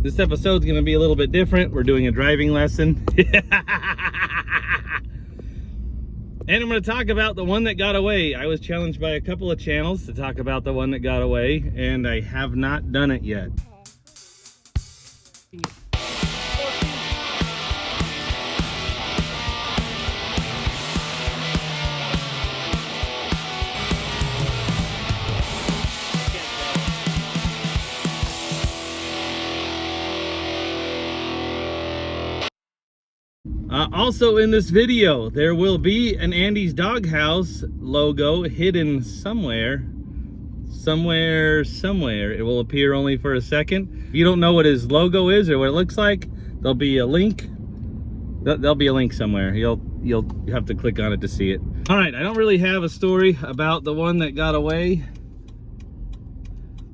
This episode's gonna be a little bit different. We're doing a driving lesson. And I'm gonna talk about the one that got away. I was challenged by a couple of channels to talk about the one that got away, and I have not done it yet. Also in this video, there will be an Andy's Doghouse logo hidden somewhere. It will appear only for a second. If you don't know what his logo is or what it looks like, there'll be a link. There'll be a link somewhere. You'll have to click on it to see it. All right, I don't really have a story about the one that got away.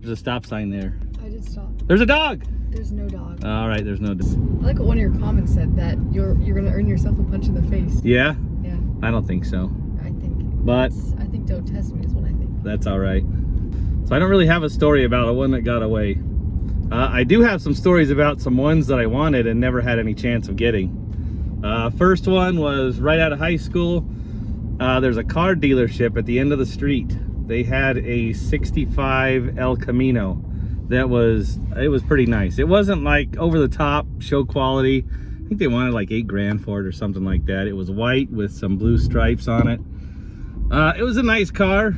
There's a stop sign there. I did stop. There's a dog. There's no dog. All right, there's no dog. I like what one of your comments said, that you're gonna earn yourself a punch in the face. Yeah? Yeah. I don't think so. I think. But I think don't test me is what I think. that's all right. So I don't really have a story about a one that got away. I do have some stories about some ones that I wanted and never had any chance of getting. First one was right out of high school. There's a car dealership at the end of the street. They had a 65 El Camino. It was pretty nice. It wasn't like over the top show quality. I think they wanted like $8 grand for it or something like that. It was white with some blue stripes on it. It was a nice car.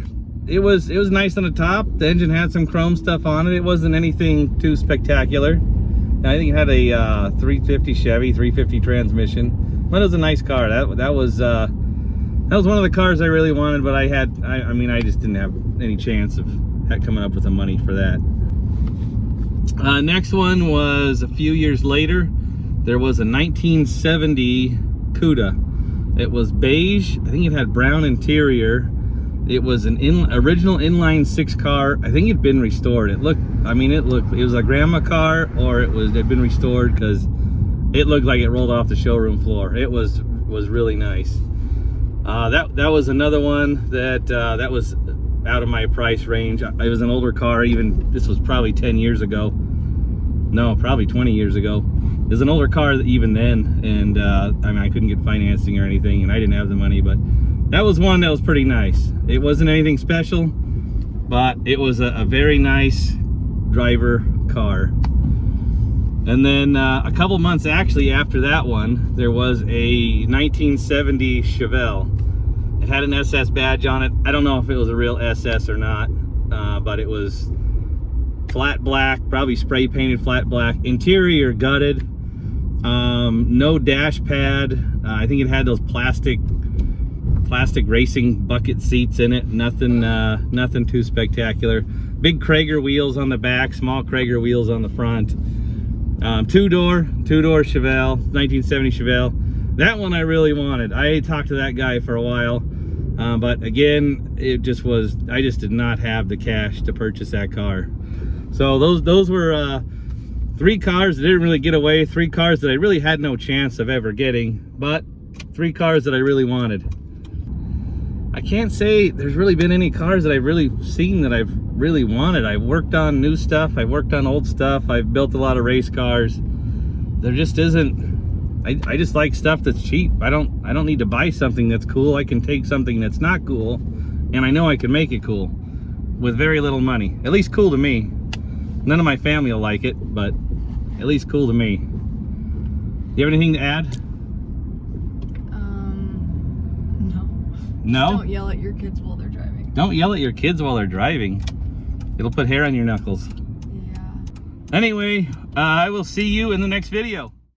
It was nice on the top. The engine had some chrome stuff on it. It wasn't anything too spectacular. I think it had a 350 Chevy, 350 transmission, but it was a nice car. That was one of the cars I really wanted, but I mean I just didn't have any chance of coming up with the money for that. Next one was a few years later. There was a 1970 Cuda. It was beige. I think it had brown interior. It was an original inline six car. I think it'd been restored. It was a grandma car, or it'd been restored because it looked like it rolled off the showroom floor. It was really nice. That was another one that was out of my price range. It was an older car. This was probably 10 years ago. No, probably 20 years ago. It was an older car even then, and I mean, I couldn't get financing or anything, and I didn't have the money, but that was one that was pretty nice. It wasn't anything special, but it was a very nice driver car. And then a couple months actually after that one, there was a 1970 Chevelle. It had an SS badge on it. I don't know if it was a real SS or not, but it was flat black, probably spray painted flat black. Interior gutted, no dash pad. I think it had those plastic racing bucket seats in it. Nothing too spectacular. Big Krager wheels on the back, small Krager wheels on the front. Two-door Chevelle, 1970 Chevelle. That one I really wanted. I talked to that guy for a while, but again, I just did not have the cash to purchase that car. So those were three cars that didn't really get away, three cars that I really had no chance of ever getting, but three cars that I really wanted. I can't say there's really been any cars that I've really seen that I've really wanted. I've worked on new stuff, I've worked on old stuff, I've built a lot of race cars. There just isn't, I just like stuff that's cheap. I don't need to buy something that's cool. I can take something that's not cool, and I know I can make it cool with very little money. At least cool to me. None of my family will like it, but at least cool to me. Do you have anything to add? No. No? Just don't yell at your kids while they're driving. Don't yell at your kids while they're driving. It'll put hair on your knuckles. Yeah. Anyway, I will see you in the next video.